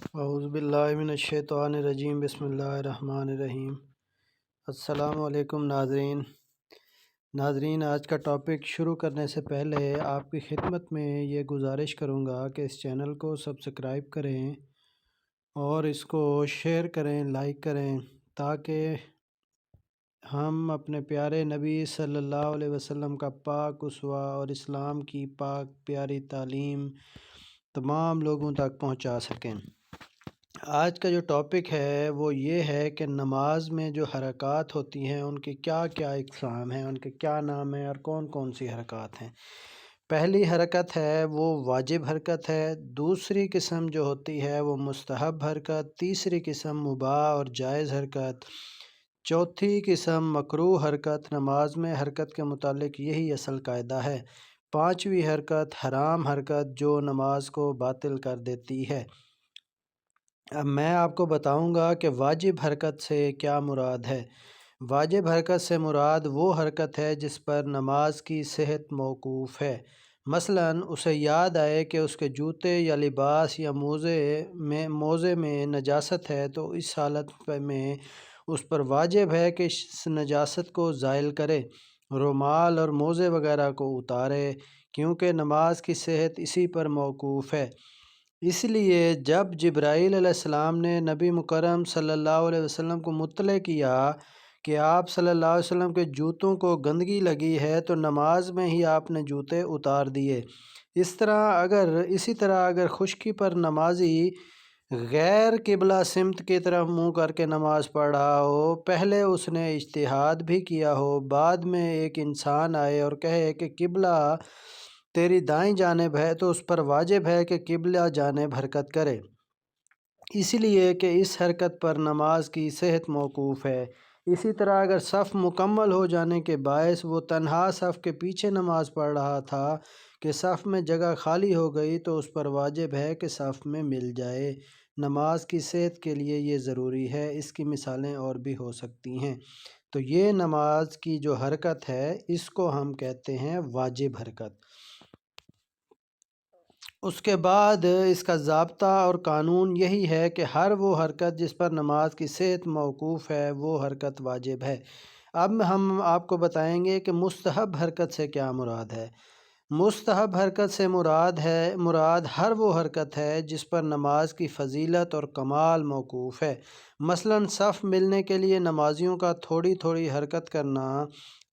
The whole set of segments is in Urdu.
اعوذ باللہ من الشیطان الرجیم، بسم اللہ الرحمن الرحیم۔ السلام علیکم ناظرین، آج کا ٹاپک شروع کرنے سے پہلے آپ کی خدمت میں یہ گزارش کروں گا کہ اس چینل کو سبسکرائب کریں اور اس کو شیئر کریں، لائک کریں، تاکہ ہم اپنے پیارے نبی صلی اللہ علیہ وسلم کا پاک اسوہ اور اسلام کی پاک پیاری تعلیم تمام لوگوں تک پہنچا سکیں۔ آج کا جو ٹاپک ہے وہ یہ ہے کہ نماز میں جو حرکات ہوتی ہیں ان کی کیا کیا اقسام ہیں، ان کے کیا نام ہیں اور کون کون سی حرکات ہیں۔ پہلی حرکت ہے وہ واجب حرکت ہے، دوسری قسم جو ہوتی ہے وہ مستحب حرکت، تیسری قسم مباح اور جائز حرکت، چوتھی قسم مکروہ حرکت۔ نماز میں حرکت کے متعلق یہی اصل قاعدہ ہے۔ پانچویں حرکت حرام حرکت جو نماز کو باطل کر دیتی ہے۔ اب میں آپ کو بتاؤں گا کہ واجب حرکت سے کیا مراد ہے۔ واجب حرکت سے مراد وہ حرکت ہے جس پر نماز کی صحت موقوف ہے۔ مثلاً اسے یاد آئے کہ اس کے جوتے یا لباس یا موزے میں نجاست ہے، تو اس حالت میں اس پر واجب ہے کہ اس نجاست کو زائل کرے، رومال اور موزے وغیرہ کو اتارے، کیونکہ نماز کی صحت اسی پر موقوف ہے۔ اس لیے جب جبرائیل علیہ السلام نے نبی مکرم صلی اللہ علیہ وسلم کو مطلع کیا کہ آپ صلی اللہ علیہ وسلم کے جوتوں کو گندگی لگی ہے، تو نماز میں ہی آپ نے جوتے اتار دیے۔ اسی طرح اگر خشکی پر نمازی غیر قبلہ سمت کی طرف منہ کر کے نماز پڑھ رہا ہو، پہلے اس نے اجتہاد بھی کیا ہو، بعد میں ایک انسان آئے اور کہے کہ قبلہ تیری دائیں جانب ہے، تو اس پر واجب ہے کہ قبلہ جانب حرکت کرے، اس لیے کہ اس حرکت پر نماز کی صحت موقوف ہے۔ اسی طرح اگر صف مکمل ہو جانے کے باعث وہ تنہا صف کے پیچھے نماز پڑھ رہا تھا کہ صف میں جگہ خالی ہو گئی، تو اس پر واجب ہے کہ صف میں مل جائے۔ نماز کی صحت کے لیے یہ ضروری ہے۔ اس کی مثالیں اور بھی ہو سکتی ہیں۔ تو یہ نماز کی جو حرکت ہے اس کو ہم کہتے ہیں واجب حرکت۔ اس کے بعد اس کا ضابطہ اور قانون یہی ہے کہ ہر وہ حرکت جس پر نماز کی صحت موقوف ہے وہ حرکت واجب ہے۔ اب ہم آپ کو بتائیں گے کہ مستحب حرکت سے کیا مراد ہے۔ مستحب حرکت سے مراد ہر وہ حرکت ہے جس پر نماز کی فضیلت اور کمال موقوف ہے۔ مثلاً صف ملنے کے لیے نمازیوں کا تھوڑی تھوڑی حرکت کرنا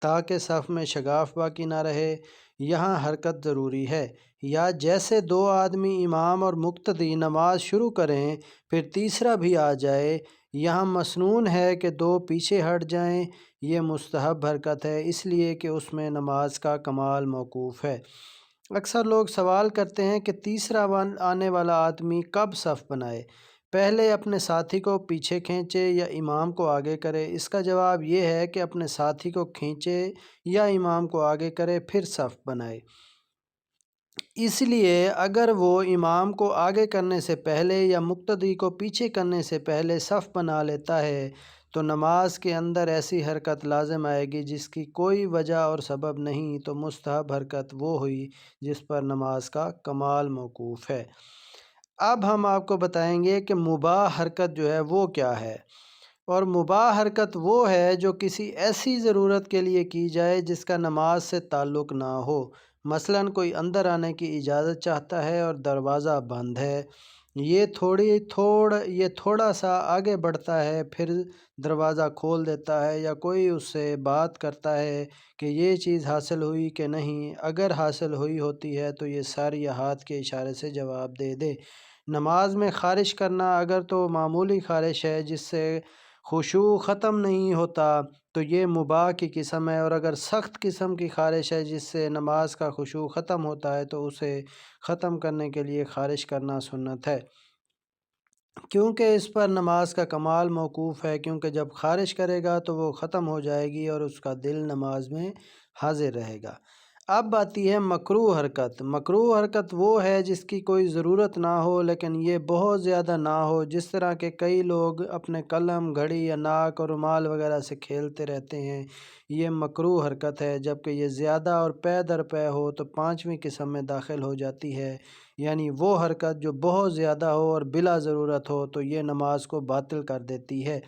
تاکہ صف میں شگاف باقی نہ رہے، یہاں حرکت ضروری ہے۔ یا جیسے دو آدمی امام اور مقتدی نماز شروع کریں پھر تیسرا بھی آ جائے، یہاں مسنون ہے کہ دو پیچھے ہٹ جائیں، یہ مستحب حرکت ہے، اس لیے کہ اس میں نماز کا کمال موقوف ہے۔ اکثر لوگ سوال کرتے ہیں کہ تیسرا آنے والا آدمی کب صف بنائے، پہلے اپنے ساتھی کو پیچھے کھینچے یا امام کو آگے کرے۔ اس کا جواب یہ ہے کہ اپنے ساتھی کو کھینچے یا امام کو آگے کرے پھر صف بنائے۔ اس لیے اگر وہ امام کو آگے کرنے سے پہلے یا مقتدی کو پیچھے کرنے سے پہلے صف بنا لیتا ہے تو نماز کے اندر ایسی حرکت لازم آئے گی جس کی کوئی وجہ اور سبب نہیں، تو مستحب حرکت وہ ہوئی جس پر نماز کا کمال موقوف ہے۔ اب ہم آپ کو بتائیں گے کہ مباح حرکت جو ہے وہ کیا ہے۔ اور مباح حرکت وہ ہے جو کسی ایسی ضرورت کے لیے کی جائے جس کا نماز سے تعلق نہ ہو۔ مثلاً کوئی اندر آنے کی اجازت چاہتا ہے اور دروازہ بند ہے، یہ تھوڑا سا آگے بڑھتا ہے پھر دروازہ کھول دیتا ہے، یا کوئی اس سے بات کرتا ہے کہ یہ چیز حاصل ہوئی کہ نہیں، اگر حاصل ہوئی ہوتی ہے تو یہ ساری ہاتھ کے اشارے سے جواب دے دے۔ نماز میں خارش کرنا اگر تو معمولی خارش ہے جس سے خشوع ختم نہیں ہوتا تو یہ مباح کی قسم ہے، اور اگر سخت قسم کی خارش ہے جس سے نماز کا خشوع ختم ہوتا ہے تو اسے ختم کرنے کے لیے خارش کرنا سنت ہے، کیونکہ اس پر نماز کا کمال موقوف ہے، کیونکہ جب خارش کرے گا تو وہ ختم ہو جائے گی اور اس کا دل نماز میں حاضر رہے گا۔ اب آتی ہے مکروہ حرکت۔ مکروہ حرکت وہ ہے جس کی کوئی ضرورت نہ ہو لیکن یہ بہت زیادہ نہ ہو، جس طرح کہ کئی لوگ اپنے قلم، گھڑی یا ناک اور رومال وغیرہ سے کھیلتے رہتے ہیں، یہ مکروہ حرکت ہے۔ جبکہ یہ زیادہ اور پے در پے ہو تو پانچویں قسم میں داخل ہو جاتی ہے، یعنی وہ حرکت جو بہت زیادہ ہو اور بلا ضرورت ہو تو یہ نماز کو باطل کر دیتی ہے،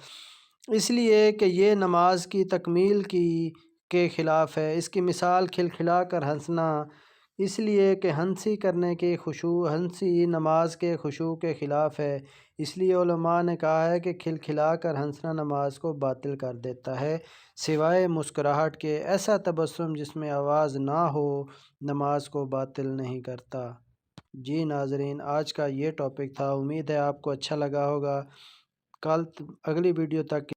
اس لیے کہ یہ نماز کی تکمیل کے خلاف ہے۔ اس کی مثال کھلکھلا کر ہنسنا، اس لیے کہ ہنسی نماز کے خشوع کے خلاف ہے، اس لیے علماء نے کہا ہے کہ کھلکھلا کر ہنسنا نماز کو باطل کر دیتا ہے، سوائے مسکراہٹ کے۔ ایسا تبسم جس میں آواز نہ ہو نماز کو باطل نہیں کرتا۔ جی ناظرین، آج کا یہ ٹاپک تھا، امید ہے آپ کو اچھا لگا ہوگا۔ اگلی ویڈیو تک